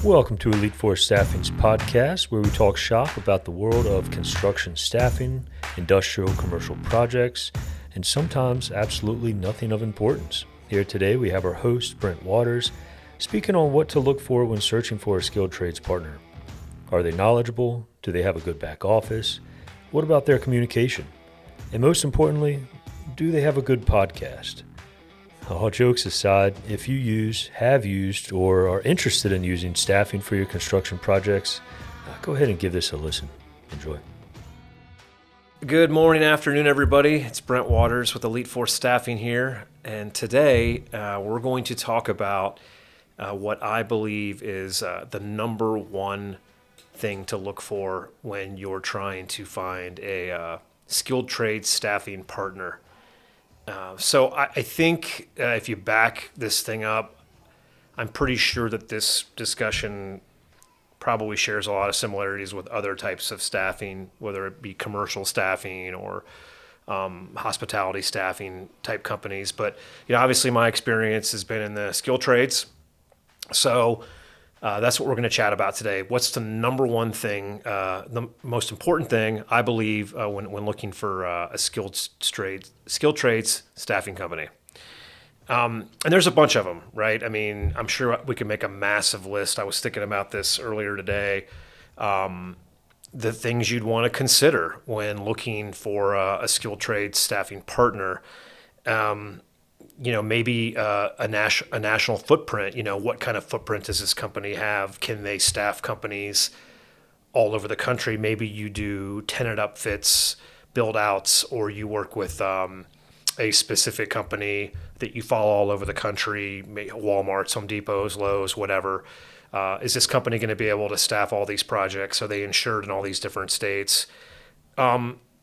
Welcome to Elite Force Staffing's podcast, where we talk shop about the world of construction staffing, industrial commercial projects, and sometimes absolutely nothing of importance. Here today we have our host, Brent Waters, speaking on what to look for when searching for a skilled trades partner. Are they knowledgeable? Do they have a good back office? What about their communication? And most importantly, do they have a good podcast? All jokes aside, if you have used, or are interested in using staffing for your construction projects, go ahead and give this a listen. Enjoy. Good morning, afternoon, everybody. It's Brent Waters with Elite Force Staffing here, and today we're going to talk about what I believe is the number one thing to look for when you're trying to find a skilled trades staffing partner. So I think if you back this thing up, I'm pretty sure that this discussion probably shares a lot of similarities with other types of staffing, whether it be commercial staffing or hospitality staffing type companies. But obviously my experience has been in the skilled trades. So that's what we're going to chat about today. What's the number one thing, the most important thing, I believe, when looking for a skilled trades staffing company? And there's a bunch of them, right? I mean, I'm sure we can make a massive list. I was thinking about this earlier today. The things you'd want to consider when looking for a skilled trades staffing partner. Maybe a national footprint. What kind of footprint does this company have? Can they staff companies all over the country? Maybe you do tenant upfits, build outs, or you work with a specific company that you follow all over the country, Walmart, Home Depots, Lowe's, whatever. Is this company going to be able to staff all these projects? Are they insured in all these different states?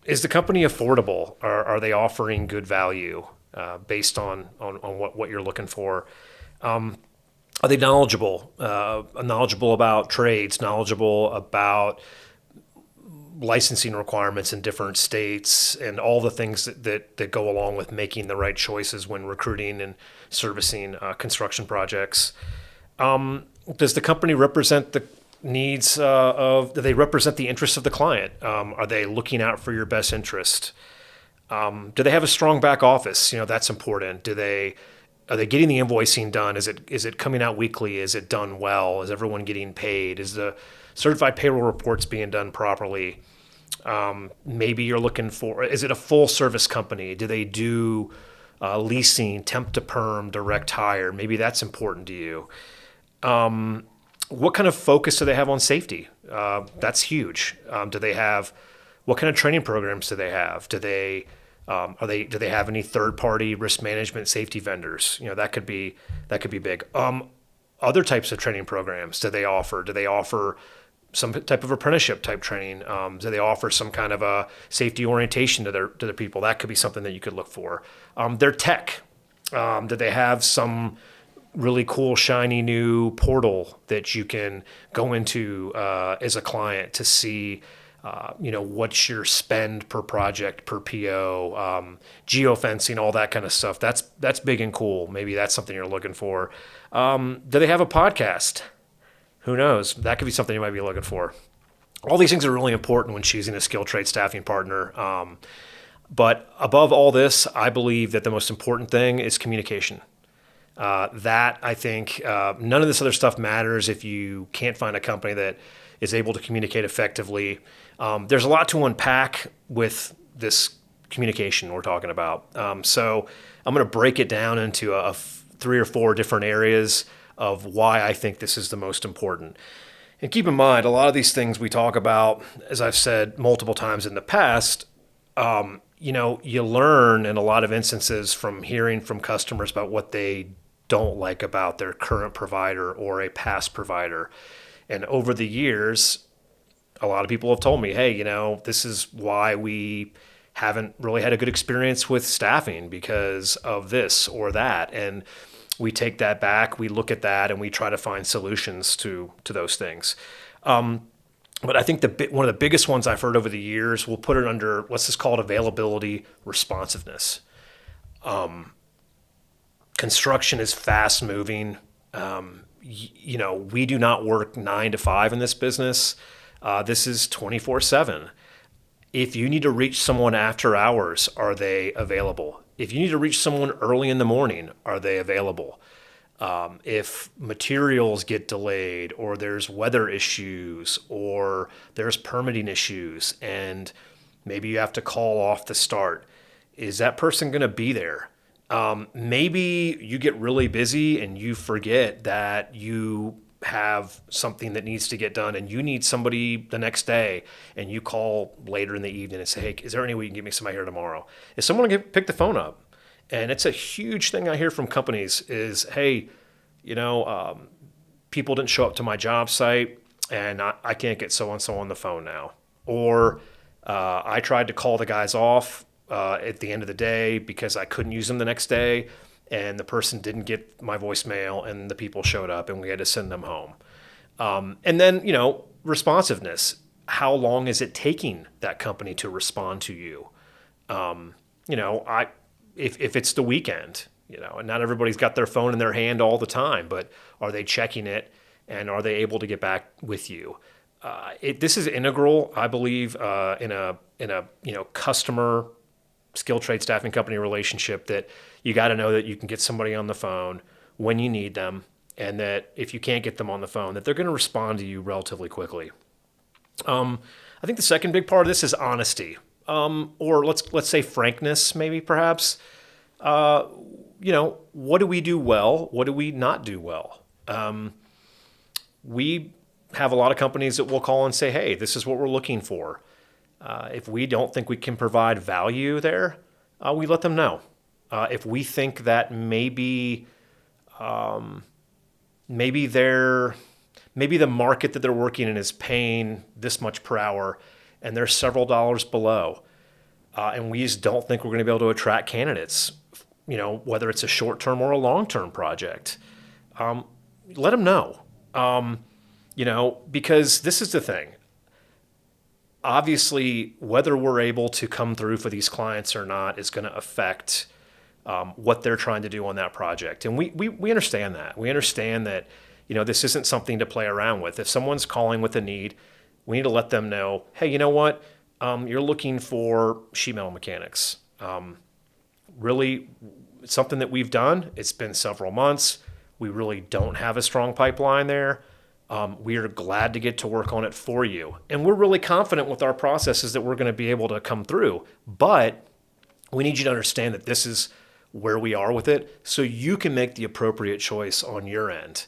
Is the company affordable? Are they offering good value? Based on what you're looking for. Are they knowledgeable? Knowledgeable about trades, knowledgeable about licensing requirements in different states, and all the things that go along with making the right choices when recruiting and servicing construction projects. Does the company represent the needs do they represent the interests of the client? Are they looking out for your best interest? Do they have a strong back office? That's important. Are they getting the invoicing done? Is it coming out weekly? Is it done well? Is everyone getting paid? Is the certified payroll reports being done properly? Maybe you're looking for, is it a full service company? Do they do leasing, temp to perm, direct hire? Maybe that's important to you. What kind of focus do they have on safety? That's huge. Do they have, what kind of training programs do they have? Do they have any third-party risk management safety vendors? That could be big. Other types of training programs do they offer? Do they offer some type of apprenticeship type training? Do they offer some kind of a safety orientation to their people? That could be something that you could look for. Their tech. Do they have some really cool, shiny new portal that you can go into as a client to see what's your spend per project, per PO, geofencing, all that kind of stuff. That's big and cool. Maybe that's something you're looking for. Do they have a podcast? Who knows? That could be something you might be looking for. All these things are really important when choosing a skilled trade staffing partner. But above all this, I believe that the most important thing is communication. That I think none of this other stuff matters if you can't find a company that is able to communicate effectively. There's a lot to unpack with this communication we're talking about. So I'm going to break it down into 3 or 4 different areas of why I think this is the most important. And keep in mind, a lot of these things we talk about, as I've said multiple times in the past, you learn in a lot of instances from hearing from customers about what they don't like about their current provider or a past provider. And over the years, a lot of people have told me, hey, this is why we haven't really had a good experience with staffing because of this or that. And we take that back, we look at that, and we try to find solutions to those things. But I think one of the biggest ones I've heard over the years, we'll put it under, let's just call it availability, responsiveness. Construction is fast moving. we do not work 9 to 5 in this business. This is 24/7. If you need to reach someone after hours, are they available? If you need to reach someone early in the morning, are they available? If materials get delayed, or there's weather issues, or there's permitting issues, and maybe you have to call off the start, is that person going to be there? Maybe you get really busy and you forget that you have something that needs to get done and you need somebody the next day, and you call later in the evening and say, hey, is there any way you can get me somebody here tomorrow? Is someone going to pick the phone up? And it's a huge thing I hear from companies is, hey, people didn't show up to my job site and I can't get so-and-so on the phone now. Or I tried to call the guys off at the end of the day because I couldn't use them the next day, and the person didn't get my voicemail and the people showed up and we had to send them home. And then, responsiveness. How long is it taking that company to respond to you? If it's the weekend, and not everybody's got their phone in their hand all the time, but are they checking it and are they able to get back with you? This is integral, I believe, in a customer skilled trade staffing company relationship, that you got to know that you can get somebody on the phone when you need them, and that if you can't get them on the phone, that they're going to respond to you relatively quickly. I think the second big part of this is honesty, or let's say frankness, maybe perhaps. What do we do well? What do we not do well? We have a lot of companies that will call and say, hey, this is what we're looking for. If we don't think we can provide value there, we let them know. If we think that maybe the market that they're working in is paying this much per hour and they're several dollars below, and we just don't think we're going to be able to attract candidates, whether it's a short-term or a long-term project, let them know. Because this is the thing. Obviously, whether we're able to come through for these clients or not is going to affect what they're trying to do on that project. And we understand that. We understand that, this isn't something to play around with. If someone's calling with a need, we need to let them know, hey, you know what? You're looking for sheet metal mechanics. Really, it's something that we've done. It's been several months. We really don't have a strong pipeline there. We are glad to get to work on it for you. And we're really confident with our processes that we're going to be able to come through. But we need you to understand that this is where we are with it, so you can make the appropriate choice on your end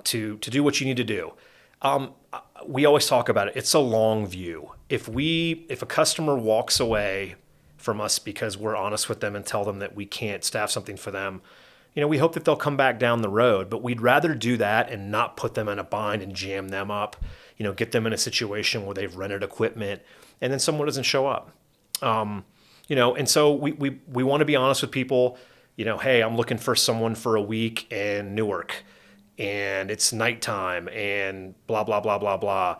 to do what you need to do. We always talk about it. It's a long view. If a customer walks away from us because we're honest with them and tell them that we can't staff something for them, we hope that they'll come back down the road, but we'd rather do that and not put them in a bind and jam them up, get them in a situation where they've rented equipment and then someone doesn't show up. And so we want to be honest with people, hey, I'm looking for someone for a week in Newark and it's nighttime and blah, blah, blah, blah, blah.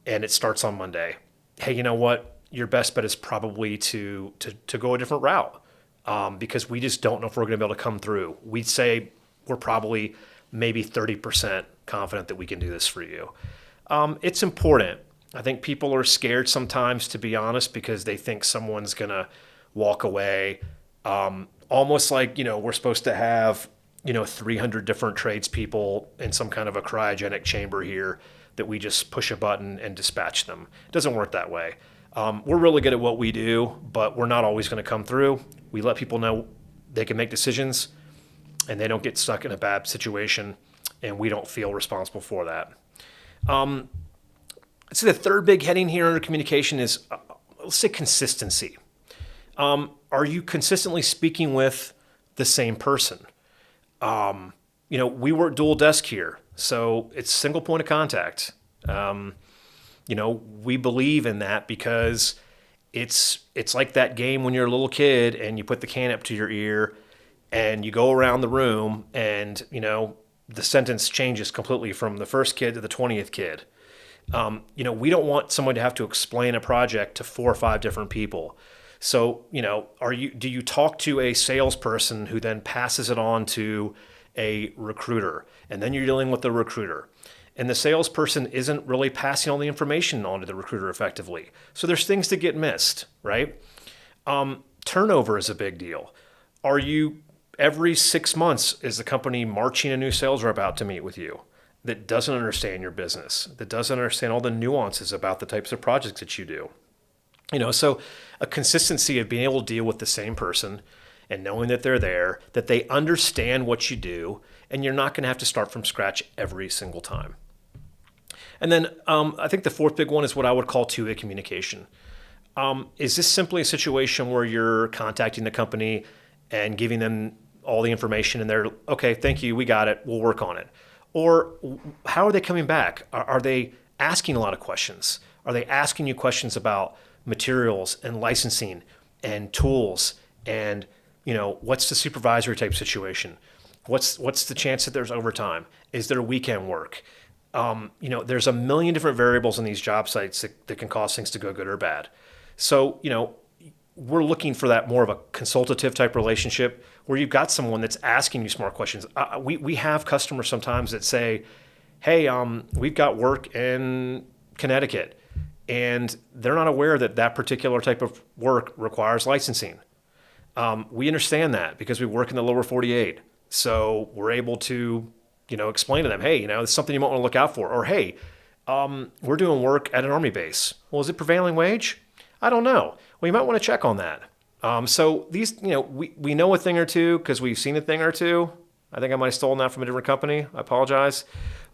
And it starts on Monday. Hey, you know what? Your best bet is probably to go a different route. Because we just don't know if we're going to be able to come through. We'd say we're probably maybe 30% confident that we can do this for you. It's important. I think people are scared sometimes to be honest because they think someone's going to walk away. Almost like, we're supposed to have, 300 different tradespeople in some kind of a cryogenic chamber here that we just push a button and dispatch them. It doesn't work that way. We're really good at what we do, but we're not always going to come through. We let people know they can make decisions and they don't get stuck in a bad situation, and we don't feel responsible for that. I'd say the third big heading here under communication is, let's say, consistency. Are you consistently speaking with the same person? We work dual desk here, so it's single point of contact. We believe in that because it's like that game when you're a little kid and you put the can up to your ear and you go around the room and, the sentence changes completely from the first kid to the 20th kid. We don't want someone to have to explain a project to 4 or 5 different people. So, do you talk to a salesperson who then passes it on to a recruiter, and then you're dealing with the recruiter. And the salesperson isn't really passing all the information on to the recruiter effectively. So there's things that get missed, right? Turnover is a big deal. Are you, every 6 months, is the company marching a new sales rep out to meet with you that doesn't understand your business, that doesn't understand all the nuances about the types of projects that you do? So a consistency of being able to deal with the same person and knowing that they're there, that they understand what you do, and you're not going to have to start from scratch every single time. And then I think the fourth big one is what I would call two-way communication. Is this simply a situation where you're contacting the company and giving them all the information and they're, okay, thank you, we got it, we'll work on it? Or how are they coming back? Are they asking a lot of questions? Are they asking you questions about materials and licensing and tools and, what's the supervisory type situation? What's the chance that there's overtime? Is there weekend work? There's a million different variables in these job sites that can cause things to go good or bad. So, we're looking for that more of a consultative type relationship where you've got someone that's asking you smart questions. We have customers sometimes that say, hey, we've got work in Connecticut, and they're not aware that particular type of work requires licensing. We understand that because we work in the lower 48. So we're able to explain to them, hey, it's something you might want to look out for. Or, hey, we're doing work at an Army base. Well, is it prevailing wage? I don't know. Well, you might want to check on that. So these, we know a thing or two because we've seen a thing or two. I think I might have stolen that from a different company. I apologize.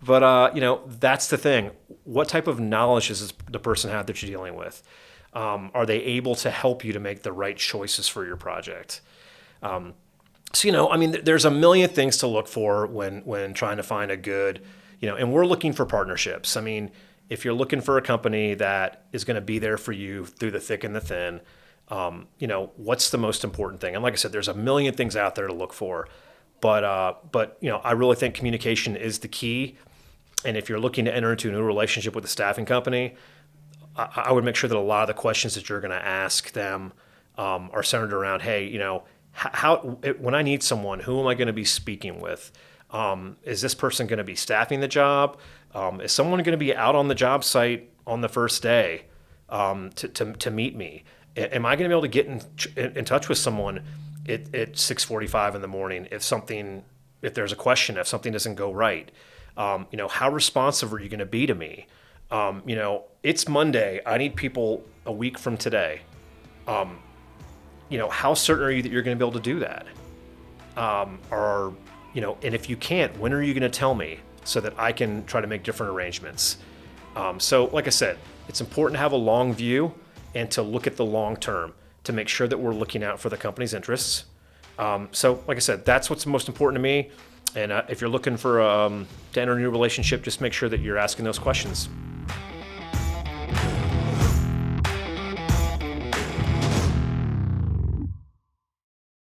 But, that's the thing. What type of knowledge does the person have that you're dealing with? Are they able to help you to make the right choices for your project? There's a million things to look for when trying to find a good, and we're looking for partnerships. If you're looking for a company that is going to be there for you through the thick and the thin, what's the most important thing? And like I said, there's a million things out there to look for, but I really think communication is the key. And if you're looking to enter into a new relationship with a staffing company, I would make sure that a lot of the questions that you're going to ask them are centered around, hey, when I need someone, who am I going to be speaking with? Is this person going to be staffing the job? Is someone going to be out on the job site on the first day to meet me? Am I going to be able to get in touch with someone at 6:45 in the morning if there's a question, if something doesn't go right? How responsive are you going to be to me? It's Monday. I need people a week from today. How certain are you that you're going to be able to do that? And if you can't, when are you going to tell me so that I can try to make different arrangements? So like I said, it's important to have a long view and to look at the long term to make sure that we're looking out for the company's interests. So like I said, that's what's most important to me. And if you're looking for to enter a new relationship, just make sure that you're asking those questions.